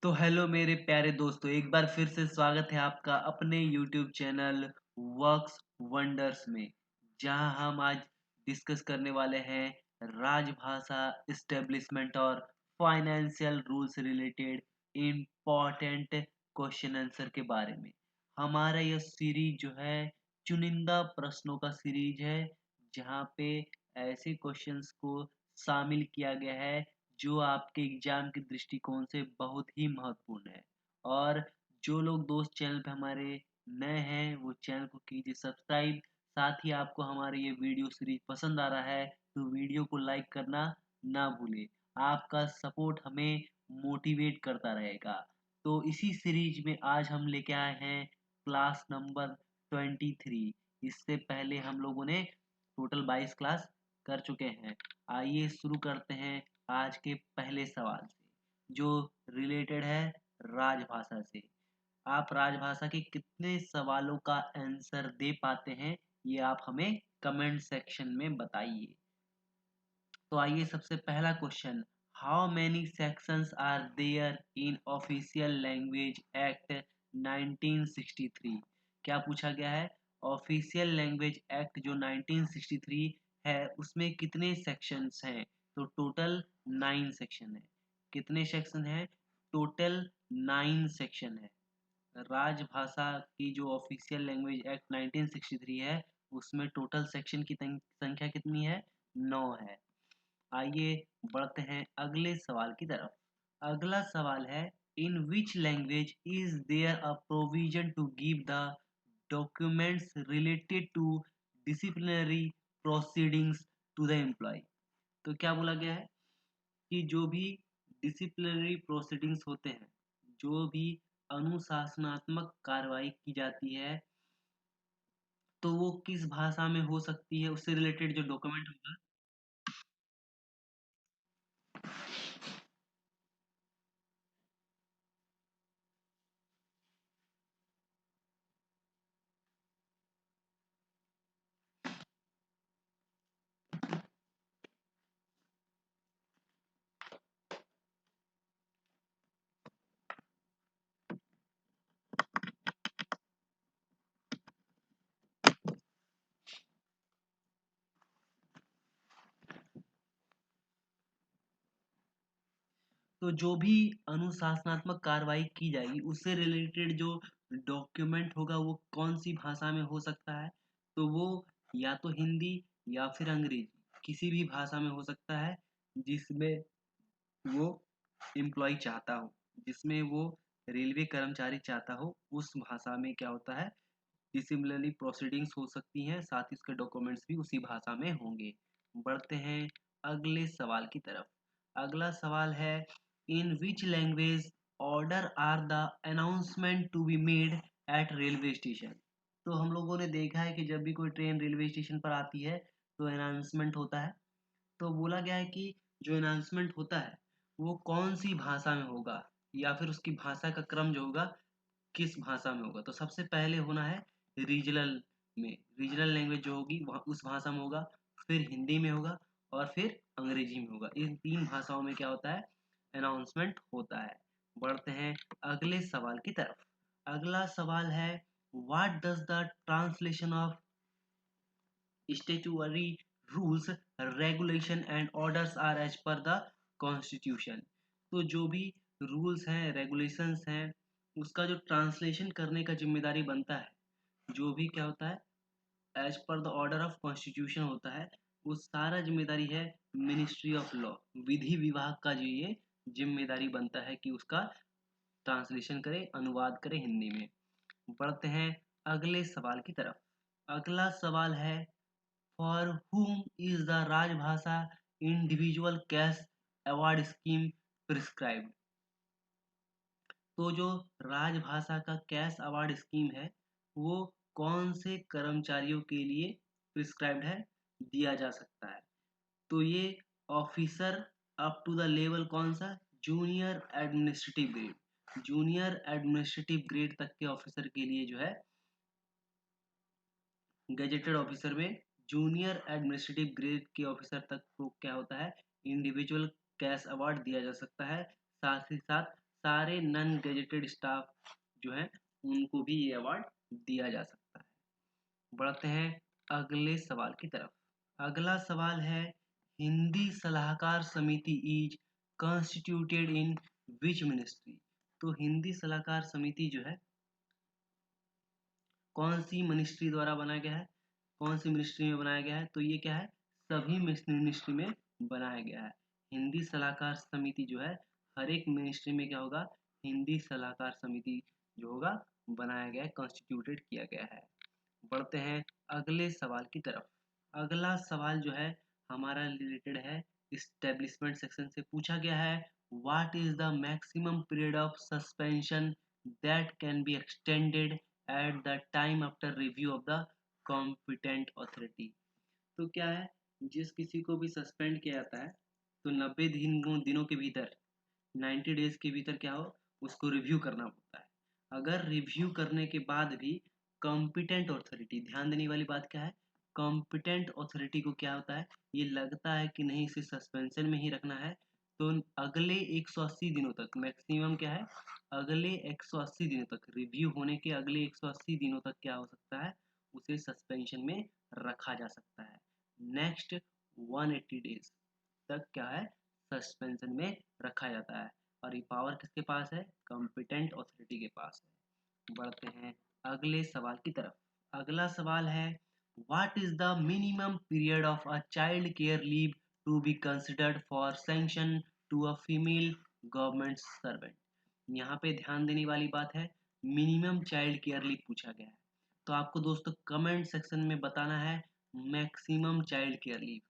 तो हेलो मेरे प्यारे दोस्तों, एक बार फिर से स्वागत है आपका अपने यूट्यूब चैनल वर्क्स वंडर्स में, जहां हम आज डिस्कस करने वाले हैं राजभाषा एस्टेब्लिशमेंट और financial rules related important question answer के बारे में। हमारा यह सीरीज जो है चुनिंदा प्रश्नों का सीरीज है, जहां पे ऐसे क्वेश्चंस को शामिल किया गया है जो आपके एग्जाम के दृष्टिकोण से बहुत ही महत्वपूर्ण है। और जो लोग दोस्त चैनल पे हमारे नए हैं वो चैनल को कीजिए सब्सक्राइब। साथ ही आपको हमारे ये वीडियो सीरीज पसंद आ रहा है तो वीडियो को लाइक करना ना भूलें। आपका सपोर्ट हमें मोटिवेट करता रहेगा। तो इसी सीरीज में आज हम लेके आए हैं क्लास नंबर 23। इससे पहले हम लोगों ने टोटल 22 क्लास कर चुके हैं। आइए शुरू करते हैं आज के पहले सवाल से, जो रिलेटेड है राजभाषा से। आप राजभाषा के कितने सवालों का आंसर दे पाते हैं, ये आप हमें कमेंट सेक्शन में बताइए। तो आइए सबसे पहला question, how many sections are there in official language act 1963? क्या पूछा गया है? ऑफिशियल लैंग्वेज एक्ट जो 1963 है उसमें कितने सेक्शंस हैं? तो टोटल 9 सेक्शन है। कितने सेक्शन है? टोटल 9 सेक्शन है। राजभाषा की जो ऑफिशियल लैंग्वेज एक्ट 1963 है उसमें टोटल सेक्शन की संख्या कितनी है? 9 है। आइए बढ़ते हैं अगले सवाल की तरफ। अगला सवाल है, in which language is there a provision to give the documents related to disciplinary proceedings to the employee? तो क्या बोला गया है कि जो भी डिसिप्लिनरी प्रोसीडिंग्स होते हैं, जो भी अनुशासनात्मक कार्रवाई की जाती है, तो वो किस भाषा में हो सकती है, उससे रिलेटेड जो डॉक्यूमेंट होगा। तो जो भी अनुशासनात्मक कार्रवाई की जाएगी उससे रिलेटेड जो डॉक्यूमेंट होगा वो कौन सी भाषा में हो सकता है? तो वो या तो हिंदी या फिर अंग्रेजी, किसी भी भाषा में हो सकता है जिसमें वो एम्प्लॉय चाहता हो, जिसमें वो रेलवे कर्मचारी चाहता हो, उस भाषा में क्या होता है, डिसिप्लिनरी प्रोसीडिंग्स हो सकती हैं। साथ ही उसके डॉक्यूमेंट्स भी उसी भाषा में होंगे। बढ़ते हैं अगले सवाल की तरफ। अगला सवाल है, in which language order are the announcement to be made at railway station? तो हम लोगों ने देखा है कि जब भी कोई ट्रेन रेलवे स्टेशन पर आती है तो अनाउंसमेंट होता है। तो बोला गया है कि जो अनाउंसमेंट होता है वो कौन सी भाषा में होगा, या फिर उसकी भाषा का क्रम जो होगा किस भाषा में होगा? तो सबसे पहले होना है रीजनल में, रीजनल लैंग्वेज जो होगी वहाँ उस भाषा में होगा, फिर हिंदी में होगा और फिर अंग्रेजी में होगा। इन 3 भाषाओं में क्या होता है? अनाउंसमेंट होता है। बढ़ते हैं अगले सवाल की तरफ। अगला सवाल है, what does the translation of statutory rules regulation and orders are as per the constitution? तो जो भी रूल्स हैं रेगुलेशंस हैं उसका जो ट्रांसलेशन करने का जिम्मेदारी बनता है, जो भी क्या होता है as per the order of constitution होता है, वो सारा जिम्मेदारी है मिनिस्ट्री ऑफ लॉ, विधि विभाग का जो ये जिम्मेदारी बनता है कि उसका ट्रांसलेशन करे, अनुवाद करे हिंदी में। बढ़ते हैं अगले सवाल की तरफ। अगला सवाल है, फॉर whom is the राजभाषा individual cash award scheme prescribed? तो जो राजभाषा का कैश अवार्ड स्कीम है वो कौन से कर्मचारियों के लिए प्रिस्क्राइब्ड है, दिया जा सकता है? तो ये officer up to the level कौन सा? Junior administrative grade. Junior administrative grade तक के ऑफिसर के लिए जो है गजेटेड ऑफिसर में जूनियर एडमिनिस्ट्रेटिव ग्रेड के ऑफिसर तक को क्या होता है, इंडिविजुअल कैश अवार्ड दिया जा सकता है। साथ ही साथ सारे नॉन गेजेटेड स्टाफ जो है उनको भी ये अवार्ड दिया जा सकता है। बढ़ते हैं अगले सवाल की तरफ। अगला सवाल है, हिंदी सलाहकार समिति is constituted in which ministry. तो हिंदी सलाहकार समिति जो है कौन सी मिनिस्ट्री द्वारा बनाया गया है, कौन सी मिनिस्ट्री में बनाया गया है? तो ये क्या है, सभी मिनिस्ट्री में बनाया गया है। हिंदी सलाहकार समिति जो है हर एक मिनिस्ट्री में क्या होगा, हिंदी सलाहकार समिति जो होगा बनाया गया है, कॉन्स्टिट्यूटेड किया गया है। बढ़ते हैं अगले सवाल की तरफ। अगला सवाल जो है हमारा रिलेटेड है इस्टेब्लिशमेंट सेक्शन से। पूछा गया है, what is the maximum period of suspension that can be extended at the time after review of the competent authority. तो क्या है, जिस किसी को भी सस्पेंड किया जाता है तो 90 दिनों के भीतर, 90 डेज के भीतर क्या हो, उसको रिव्यू करना होता है। अगर रिव्यू करने के बाद भी कॉम्पिटेंट अथॉरिटी, ध्यान देने वाली बात क्या है, कॉम्पिटेंट अथॉरिटी को क्या होता है, ये लगता है कि नहीं इसे सस्पेंशन में ही रखना है, तो अगले 180 दिनों तक, मैक्सिमम क्या है, अगले 180 दिनों तक, रिव्यू होने के अगले 180 दिनों तक क्या हो सकता है, उसे सस्पेंशन में रखा जा सकता है। नेक्स्ट 180 डेज तक क्या है, सस्पेंशन में रखा जाता है। और ये पावर किसके पास है, कॉम्पिटेंट अथॉरिटी के पास है। बढ़ते हैं अगले सवाल की तरफ। अगला सवाल है, what is the minimum period of a child care leave to be considered for sanction to a female government servant. यहाँ पे ध्यान देने वाली बात है, मिनिमम चाइल्ड केयर लीव पूछा गया है, तो आपको दोस्तों कमेंट सेक्शन में बताना है maximum child care leave.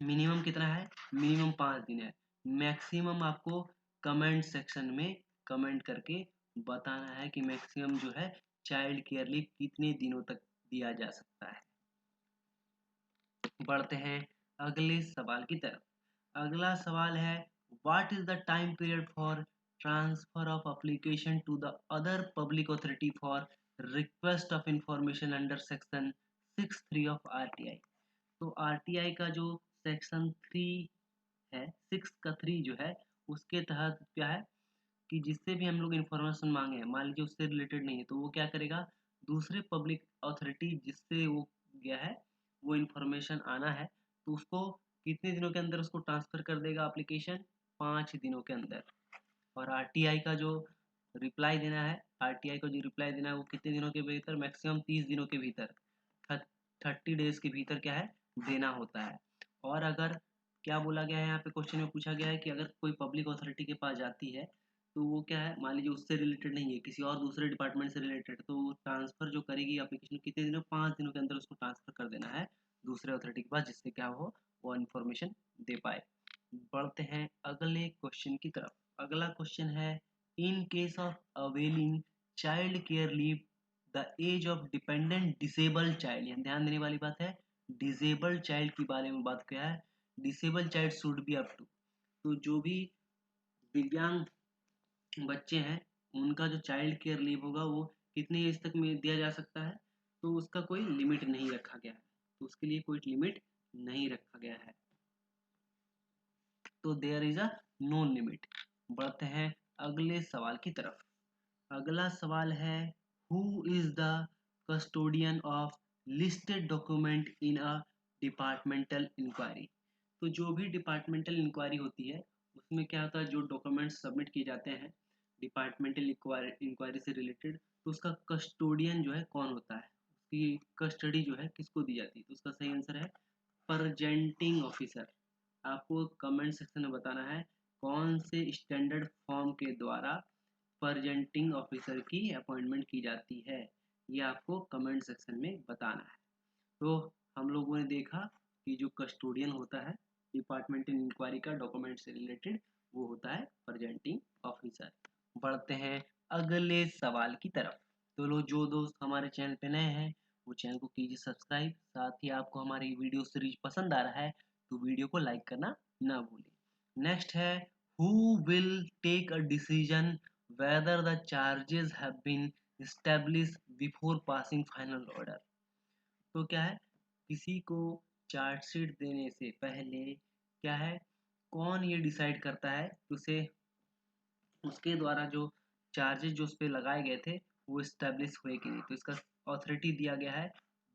Minimum कितना है, मिनिमम 5 दिन है। मैक्सिमम आपको कमेंट सेक्शन में कमेंट करके बताना है कि मैक्सिमम जो है चाइल्ड केयर लीव कितने दिनों तक दिया जा सकता है। बढ़ते हैं अगले सवाल की तरफ। अगला सवाल है, what is the time period for transfer of application to the other public authority for request of information under section 6(3) of RTI. तो आरटीआई का जो सेक्शन 3 है, 6 का 3 जो है, उसके तहत क्या है कि जिससे भी हम लोग इन्फॉर्मेशन मांगे, मान लीजिए उससे रिलेटेड नहीं है, तो वो क्या करेगा, दूसरे पब्लिक अथॉरिटी जिससे वो गया है, वो इन्फॉर्मेशन आना है, तो उसको कितने दिनों के अंदर उसको ट्रांसफर कर देगा एप्लीकेशन, 5 दिनों के अंदर। और आरटीआई का जो रिप्लाई देना है, आरटीआई को जो रिप्लाई देना है वो कितने दिनों के भीतर, मैक्सिमम 30 दिनों के भीतर, 30 डेज के भीतर क्या है, देना होता है। और अगर क्या बोला गया है, यहाँ पे क्वेश्चन में पूछा गया है कि अगर कोई पब्लिक अथॉरिटी के पास जाती है तो वो क्या है, मान लीजिए उससे रिलेटेड नहीं है, किसी और दूसरे डिपार्टमेंट से रिलेटेड, तो वो ट्रांसफर जो करेगी एप्लीकेशन कितने दिनों, 5 दिनों के अंदर उसको ट्रांसफर कर देना है दूसरे अथॉरिटी के पास, जिससे क्या हो, वो इन्फॉर्मेशन दे पाए। बढ़ते हैं अगले क्वेश्चन की तरफ। अगला क्वेश्चन है, in case of availing child care leave the age of dependent disabled child, यहाँ ध्यान देने वाली बात है, डिसेबल्ड चाइल्ड के बारे में बात किया है, disabled child should be up to, तो जो भी दिव्यांग बच्चे हैं उनका जो चाइल्ड केयर लीव होगा वो कितनी एज तक में दिया जा सकता है, तो उसका कोई लिमिट नहीं रखा गया है, तो उसके लिए कोई लिमिट नहीं रखा गया है, तो there is a no limit. बढ़ते हैं अगले सवाल की तरफ। अगला सवाल है, who is the custodian of listed document in a departmental inquiry. तो जो भी डिपार्टमेंटल इंक्वायरी होती है उसमें क्या होता है, जो डॉक्यूमेंट्स सबमिट किए जाते हैं डिपार्टमेंटल इंक्वायरी से रिलेटेड, तो उसका कस्टोडियन जो है कौन होता है, उसकी कस्टडी जो है किसको दी जाती है, तो उसका सही आंसर है परजेंटिंग ऑफिसर। आपको कमेंट सेक्शन में बताना है कौन से स्टैंडर्ड फॉर्म के द्वारा परजेंटिंग ऑफिसर की अपॉइंटमेंट की जाती है, ये आपको कमेंट सेक्शन में बताना है। तो हम लोगों ने देखा कि जो कस्टोडियन होता है डिपार्टमेंटल इंक्वायरी का डॉक्यूमेंट से रिलेटेड, वो होता है प्रेजेंटिंग ऑफिसर। बढ़ते हैं अगले सवाल की तरफ। तो लो, जो दोस्त हमारे चैनल पे नए हैं वो चैनल को कीजिए सब्सक्राइब, साथ ही आपको हमारी वीडियो सीरीज पसंद आ रहा है तो वीडियो को लाइक करना ना भूलें। नेक्स्ट है, who will take a decision whether the charges have been established before passing final order. तो क्या है, किसी को चार्जशीट देने से पहले क्या है, कौन ये डिसाइड करता है कि उसे उसके द्वारा जो चार्जेस जो उस पे लगाए गए थे वो इस्टेब्लिश हुए कि नहीं। तो इसका ऑथोरिटी दिया गया है,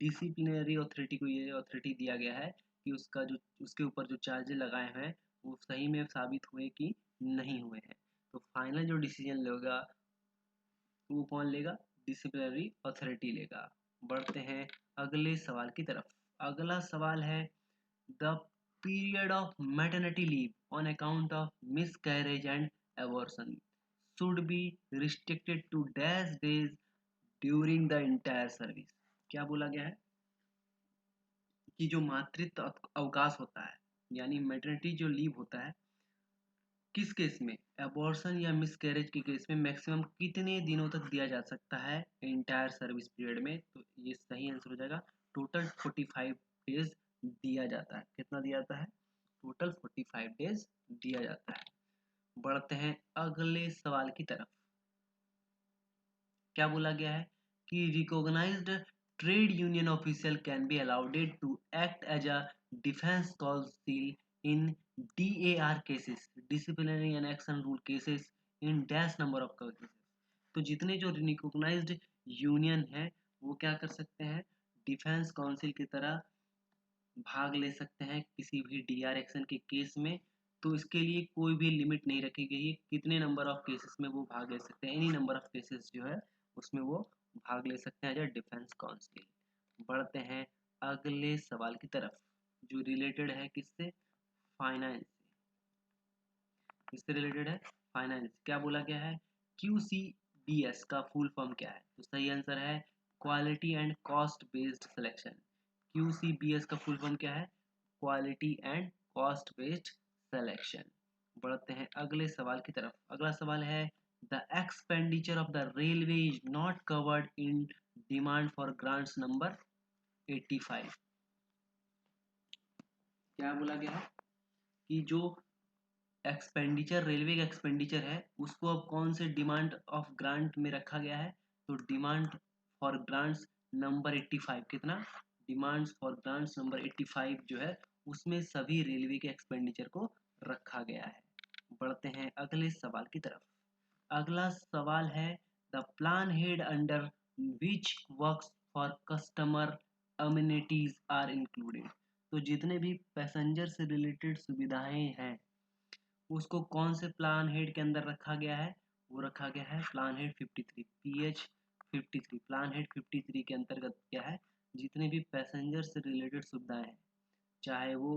डिसिप्लिनरी ऑथोरिटी को ये ऑथोरिटी दिया गया है कि उसका जो उसके ऊपर जो चार्जेस लगाए हैं वो सही में साबित हुए कि नहीं हुए हैं। तो फाइनल जो डिसीजन लेगा वो कौन लेगा? डिसिप्लिनरी अथॉरिटी लेगा। बढ़ते हैं अगले सवाल की तरफ। अगला सवाल है the period of maternity leave on account of miscarriage and abortion should be restricted to dash days during the entire service. क्या बोला गया है कि जो मातृत्व अवकाश होता है यानी मैटरनिटी जो लीव होता है किस केस में, एबॉर्शन या मिसकैरेज के केस में मैक्सिमम कितने दिनों तक दिया जा सकता है इंटायर सर्विस पीरियड में? तो ये सही आंसर हो जाएगा टोटल 45 डेज दिया जाता है। कितना दिया जाता है? टोटल 45 डेज दिया जाता है। बढ़ते हैं अगले सवाल की तरफ। क्या बोला गया है कि recognised trade union official can be allowed to act as a defence council in DAR cases, disciplinary and action rule cases in dash number of cases. तो जितने जो रिकॉग्नाइज्ड यूनियन है वो क्या कर सकते हैं? डिफेंस काउंसिल की तरह भाग ले सकते हैं किसी भी DR एक्शन के केस में। तो इसके लिए कोई भी लिमिट नहीं रखी गई है कितने नंबर ऑफ केसेस में वो भाग ले सकते हैं। एनी नंबर ऑफ केसेस जो है उसमें वो भाग ले सकते हैं एज अ डिफेंस काउंसिल। बढ़ते हैं अगले सवाल की तरफ जो रिलेटेड है किससे? फाइनेंस से। किससे रिलेटेड है? फाइनेंस। क्या बोला गया है? QCBS का फुल फॉर्म क्या है? तो सही आंसर है quality and cost based selection. QCBS का फुल फॉर्म क्या है? Quality and cost based selection. बढ़ते हैं अगले सवाल की तरफ। अगला सवाल है the expenditure of the railway is not covered in demand for grants number 85। क्या बोला गया है कि जो एक्सपेंडिचर रेलवे का एक्सपेंडिचर है उसको अब कौन से डिमांड ऑफ ग्रांट में रखा गया है? तो डिमांड फॉर ग्रांट्स नंबर 85। कितना? डिमांड्स फॉर ग्रांट्स नंबर 85 जो है उसमें सभी रेलवे के एक्सपेंडिचर को रखा गया है। बढ़ते हैं अगले सवाल की तरफ। अगला सवाल है the plan head under which works for customer amenities are included. तो जितने भी पैसेंजर से रिलेटेड सुविधाएं हैं उसको कौन से प्लान हेड के अंदर रखा गया है? वो रखा गया है plan head 53 PH 53। Plan head 53 के अंतर्गत क्या है? जितने भी पैसेंजर से रिलेटेड सुविधाएं हैं चाहे वो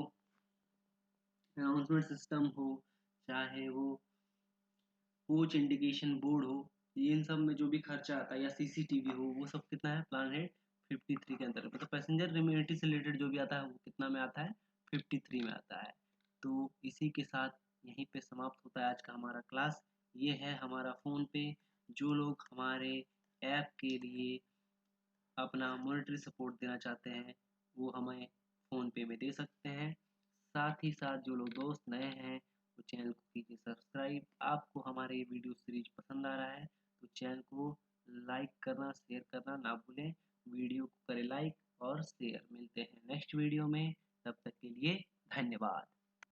अनाउंसमेंट सिस्टम हो, चाहे वो कोच इंडिकेशन बोर्ड हो, इन सब में जो भी खर्चा आता है या CCTV हो वो सब कितना है? प्लान हेड 53 के अंतर्गत। मतलब पैसेंजर रिलेटेड से रिलेटेड जो भी आता है वो कितना में आता है? 53 में आता है। तो इसी के साथ यहीं पे समाप्त होता है आज का हमारा क्लास। ये है हमारा फ़ोन पे। जो लोग हमारे ऐप के लिए अपना मॉनेटरी सपोर्ट देना चाहते हैं वो हमें फ़ोन पे में दे सकते हैं। साथ ही साथ जो लोग दोस्त नए हैं वो चैनल को कीजिए सब्सक्राइब। आपको हमारे ये वीडियो सीरीज पसंद आ रहा है तो चैनल को लाइक करना शेयर करना ना भूलें। वीडियो को करें लाइक और शेयर। मिलते हैं नेक्स्ट वीडियो में, तब तक के लिए धन्यवाद।